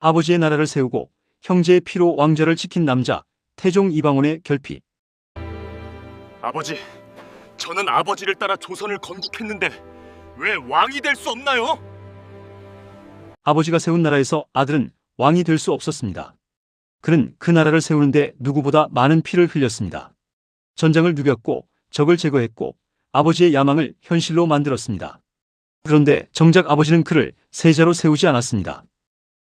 아버지의 나라를 세우고 형제의 피로 왕좌를 지킨 남자 태종 이방원의 결핍. 아버지, 저는 아버지를 따라 조선을 건국했는데 왜 왕이 될 수 없나요? 아버지가 세운 나라에서 아들은 왕이 될 수 없었습니다. 그는 그 나라를 세우는데 누구보다 많은 피를 흘렸습니다. 전장을 누볐고 적을 제거했고 아버지의 야망을 현실로 만들었습니다. 그런데 정작 아버지는 그를 세자로 세우지 않았습니다.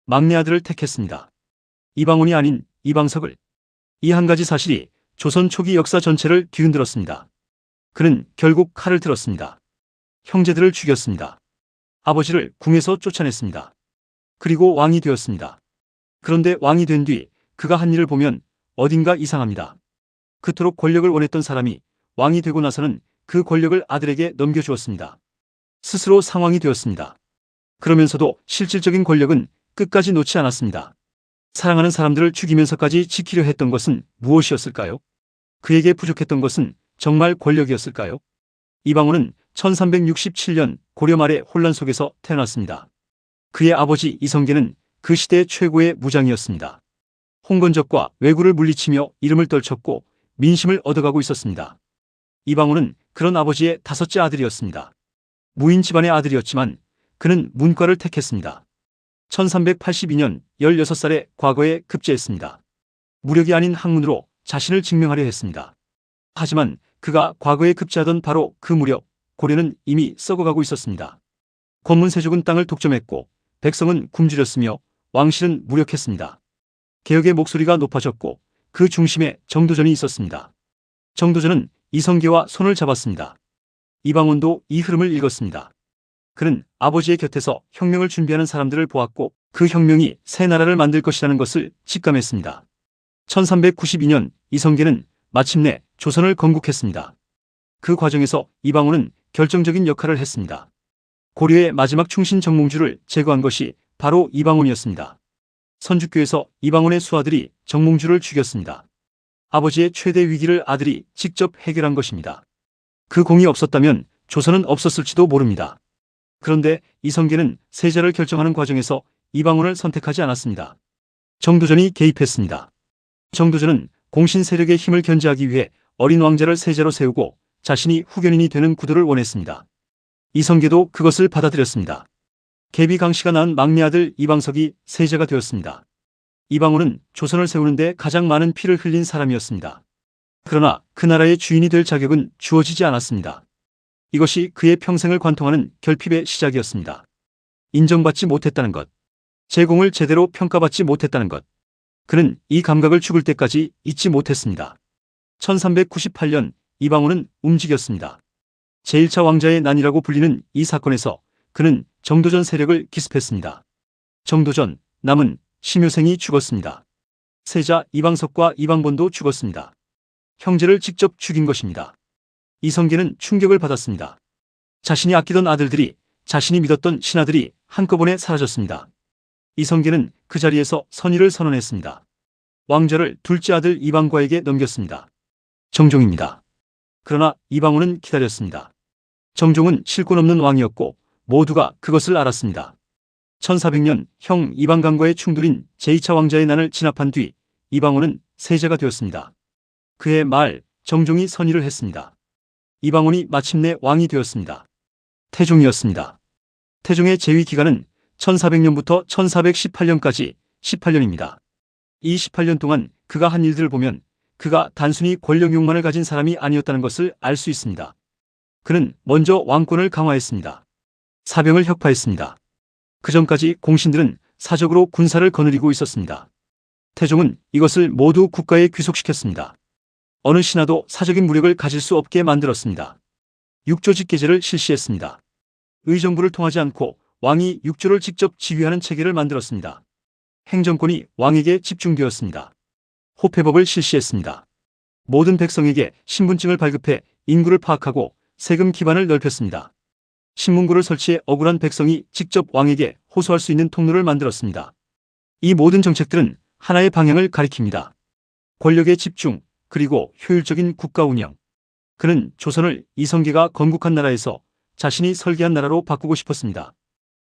막내 아들을 택했습니다. 이방원이 아닌 이방석을. 이 한 가지 사실이 조선 초기 역사 전체를 뒤흔들었습니다. 그는 결국 칼을 들었습니다. 형제들을 죽였습니다. 아버지를 궁에서 쫓아냈습니다. 그리고 왕이 되었습니다. 그런데 왕이 된 뒤 그가 한 일을 보면 어딘가 이상합니다. 그토록 권력을 원했던 사람이 왕이 되고 나서는 그 권력을 아들에게 넘겨주었습니다. 스스로 상왕이 되었습니다. 그러면서도 실질적인 권력은 끝까지 놓지 않았습니다. 사랑하는 사람들을 죽이면서까지 지키려 했던 것은 무엇이었을까요? 그에게 부족했던 것은 정말 권력이었을까요? 이방원은 1367년 고려 말의 혼란 속에서 태어났습니다. 그의 아버지 이성계는 그 시대의 최고의 무장이었습니다. 홍건적과 왜구를 물리치며 이름을 떨쳤고 민심을 얻어가고 있었습니다. 이방원은 그런 아버지의 다섯째 아들이었습니다. 무인 집안의 아들이었지만 그는 문과를 택했습니다. 1382년 16살에 과거에 급제했습니다. 무력이 아닌 학문으로 자신을 증명하려 했습니다. 하지만 그가 과거에 급제하던 바로 그 무렵 고려는 이미 썩어가고 있었습니다. 권문세족은 땅을 독점했고 백성은 굶주렸으며 왕실은 무력했습니다. 개혁의 목소리가 높아졌고 그 중심에 정도전이 있었습니다. 정도전은 이성계와 손을 잡았습니다. 이방원도 이 흐름을 읽었습니다. 그는 아버지의 곁에서 혁명을 준비하는 사람들을 보았고 그 혁명이 새 나라를 만들 것이라는 것을 직감했습니다. 1392년 이성계는 마침내 조선을 건국했습니다. 그 과정에서 이방원은 결정적인 역할을 했습니다. 고려의 마지막 충신 정몽주를 제거한 것이 바로 이방원이었습니다. 선주교에서 이방원의 수하들이 정몽주를 죽였습니다. 아버지의 최대 위기를 아들이 직접 해결한 것입니다. 그 공이 없었다면 조선은 없었을지도 모릅니다. 그런데 이성계는 세자를 결정하는 과정에서 이방원을 선택하지 않았습니다. 정도전이 개입했습니다. 정도전은 공신 세력의 힘을 견제하기 위해 어린 왕자를 세자로 세우고 자신이 후견인이 되는 구도를 원했습니다. 이성계도 그것을 받아들였습니다. 계비 강씨가 낳은 막내 아들 이방석이 세자가 되었습니다. 이방원은 조선을 세우는데 가장 많은 피를 흘린 사람이었습니다. 그러나 그 나라의 주인이 될 자격은 주어지지 않았습니다. 이것이 그의 평생을 관통하는 결핍의 시작이었습니다. 인정받지 못했다는 것, 제공을 제대로 평가받지 못했다는 것. 그는 이 감각을 죽을 때까지 잊지 못했습니다. 1398년 이방원은 움직였습니다. 제1차 왕자의 난이라고 불리는 이 사건에서 그는 정도전 세력을 기습했습니다. 정도전, 남은 심효생이 죽었습니다. 세자 이방석과 이방본도 죽었습니다. 형제를 직접 죽인 것입니다. 이성계는 충격을 받았습니다. 자신이 아끼던 아들들이, 자신이 믿었던 신하들이 한꺼번에 사라졌습니다. 이성계는 그 자리에서 선의를 선언했습니다. 왕좌를 둘째 아들 이방과에게 넘겼습니다. 정종입니다. 그러나 이방원은 기다렸습니다. 정종은 실권 없는 왕이었고 모두가 그것을 알았습니다. 1400년 형 이방간과의 충돌인 제2차 왕자의 난을 진압한 뒤 이방원은 세자가 되었습니다. 그의 말 정종이 선의를 했습니다. 이방원이 마침내 왕이 되었습니다. 태종이었습니다. 태종의 재위 기간은 1400년부터 1418년까지 18년입니다. 이 18년 동안 그가 한 일들을 보면 그가 단순히 권력욕만을 가진 사람이 아니었다는 것을 알 수 있습니다. 그는 먼저 왕권을 강화했습니다. 사병을 혁파했습니다. 그 전까지 공신들은 사적으로 군사를 거느리고 있었습니다. 태종은 이것을 모두 국가에 귀속시켰습니다. 어느 신하도 사적인 무력을 가질 수 없게 만들었습니다. 육조직계제를 실시했습니다. 의정부를 통하지 않고 왕이 육조를 직접 지휘하는 체계를 만들었습니다. 행정권이 왕에게 집중되었습니다. 호패법을 실시했습니다. 모든 백성에게 신분증을 발급해 인구를 파악하고 세금 기반을 넓혔습니다. 신문고를 설치해 억울한 백성이 직접 왕에게 호소할 수 있는 통로를 만들었습니다. 이 모든 정책들은 하나의 방향을 가리킵니다. 권력의 집중, 그리고 효율적인 국가 운영. 그는 조선을 이성계가 건국한 나라에서 자신이 설계한 나라로 바꾸고 싶었습니다.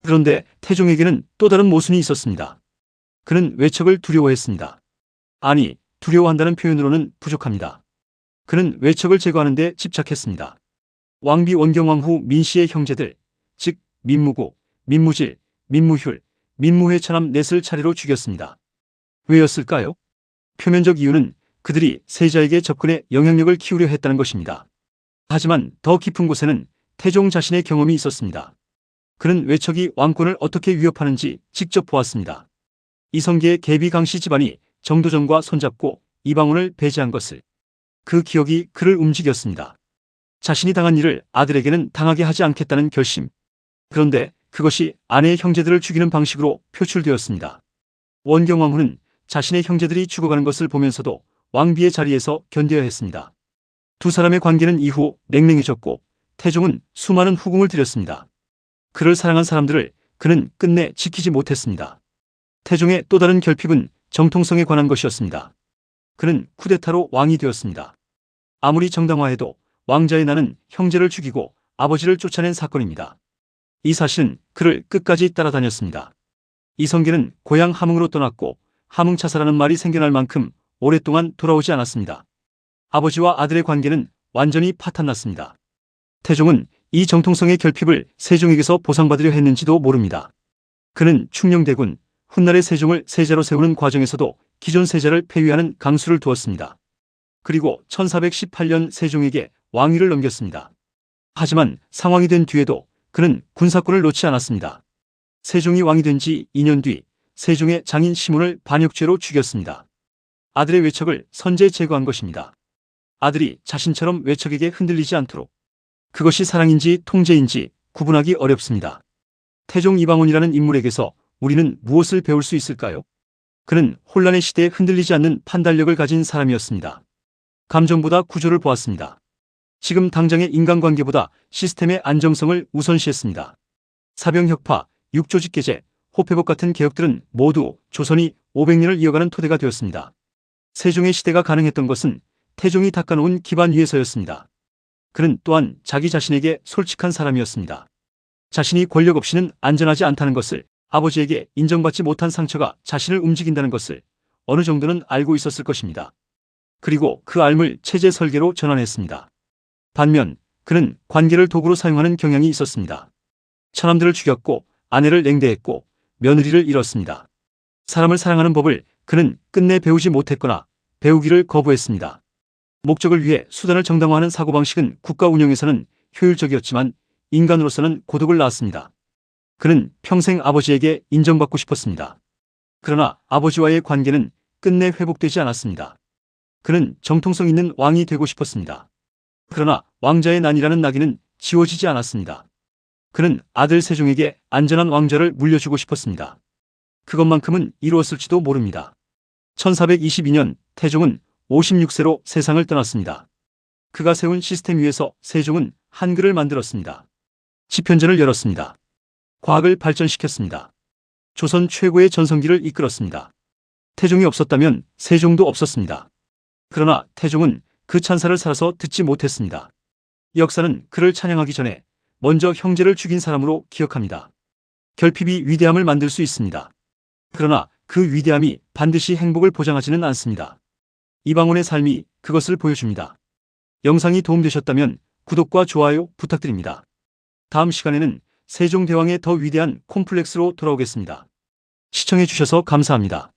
그런데 태종에게는 또 다른 모순이 있었습니다. 그는 외척을 두려워했습니다. 아니, 두려워한다는 표현으로는 부족합니다. 그는 외척을 제거하는 데 집착했습니다. 왕비 원경왕 후 민씨의 형제들, 즉 민무고, 민무질, 민무휼, 민무회처남 넷을 차례로 죽였습니다. 왜였을까요? 표면적 이유는 그들이 세자에게 접근해 영향력을 키우려 했다는 것입니다. 하지만 더 깊은 곳에는 태종 자신의 경험이 있었습니다. 그는 외척이 왕권을 어떻게 위협하는지 직접 보았습니다. 이성계의 계비 강씨 집안이 정도전과 손잡고 이방원을 배제한 것을. 그 기억이 그를 움직였습니다. 자신이 당한 일을 아들에게는 당하게 하지 않겠다는 결심. 그런데 그것이 아내의 형제들을 죽이는 방식으로 표출되었습니다. 원경왕후는 자신의 형제들이 죽어가는 것을 보면서도 왕비의 자리에서 견뎌야 했습니다. 두 사람의 관계는 이후 냉랭해졌고 태종은 수많은 후궁을 들였습니다. 그를 사랑한 사람들을 그는 끝내 지키지 못했습니다. 태종의 또 다른 결핍은 정통성에 관한 것이었습니다. 그는 쿠데타로 왕이 되었습니다. 아무리 정당화해도 왕자의 나는 형제를 죽이고 아버지를 쫓아낸 사건입니다. 이 사실은 그를 끝까지 따라다녔습니다. 이성계는 고향 함흥으로 떠났고 함흥차사라는 말이 생겨날 만큼 오랫동안 돌아오지 않았습니다. 아버지와 아들의 관계는 완전히 파탄났습니다. 태종은 이 정통성의 결핍을 세종에게서 보상받으려 했는지도 모릅니다. 그는 충녕대군, 훗날의 세종을 세자로 세우는 과정에서도 기존 세자를 폐위하는 강수를 두었습니다. 그리고 1418년 세종에게 왕위를 넘겼습니다. 하지만 상왕이 된 뒤에도 그는 군사권을 놓지 않았습니다. 세종이 왕이 된 지 2년 뒤 세종의 장인 시몬을 반역죄로 죽였습니다. 아들의 외척을 선제에 제거한 것입니다. 아들이 자신처럼 외척에게 흔들리지 않도록. 그것이 사랑인지 통제인지 구분하기 어렵습니다. 태종 이방원이라는 인물에게서 우리는 무엇을 배울 수 있을까요? 그는 혼란의 시대에 흔들리지 않는 판단력을 가진 사람이었습니다. 감정보다 구조를 보았습니다. 지금 당장의 인간관계보다 시스템의 안정성을 우선시했습니다. 사병혁파, 육조직계제, 호패복 같은 개혁들은 모두 조선이 500년을 이어가는 토대가 되었습니다. 세종의 시대가 가능했던 것은 태종이 닦아놓은 기반 위에서였습니다. 그는 또한 자기 자신에게 솔직한 사람이었습니다. 자신이 권력 없이는 안전하지 않다는 것을, 아버지에게 인정받지 못한 상처가 자신을 움직인다는 것을 어느 정도는 알고 있었을 것입니다. 그리고 그 알을 체제 설계로 전환했습니다. 반면 그는 관계를 도구로 사용하는 경향이 있었습니다. 처남들을 죽였고 아내를 냉대했고 며느리를 잃었습니다. 사람을 사랑하는 법을 그는 끝내 배우지 못했거나 배우기를 거부했습니다. 목적을 위해 수단을 정당화하는 사고방식은 국가 운영에서는 효율적이었지만 인간으로서는 고독을 낳았습니다. 그는 평생 아버지에게 인정받고 싶었습니다. 그러나 아버지와의 관계는 끝내 회복되지 않았습니다. 그는 정통성 있는 왕이 되고 싶었습니다. 그러나 왕자의 난이라는 낙인은 지워지지 않았습니다. 그는 아들 세종에게 안전한 왕좌를 물려주고 싶었습니다. 그것만큼은 이루었을지도 모릅니다. 1422년 태종은 56세로 세상을 떠났습니다. 그가 세운 시스템 위에서 세종은 한글을 만들었습니다. 집현전을 열었습니다. 과학을 발전시켰습니다. 조선 최고의 전성기를 이끌었습니다. 태종이 없었다면 세종도 없었습니다. 그러나 태종은 그 찬사를 살아서 듣지 못했습니다. 역사는 그를 찬양하기 전에 먼저 형제를 죽인 사람으로 기억합니다. 결핍이 위대함을 만들 수 있습니다. 그러나 그 위대함이 반드시 행복을 보장하지는 않습니다. 이방원의 삶이 그것을 보여줍니다. 영상이 도움되셨다면 구독과 좋아요 부탁드립니다. 다음 시간에는 세종대왕의 더 위대한 콤플렉스로 돌아오겠습니다. 시청해주셔서 감사합니다.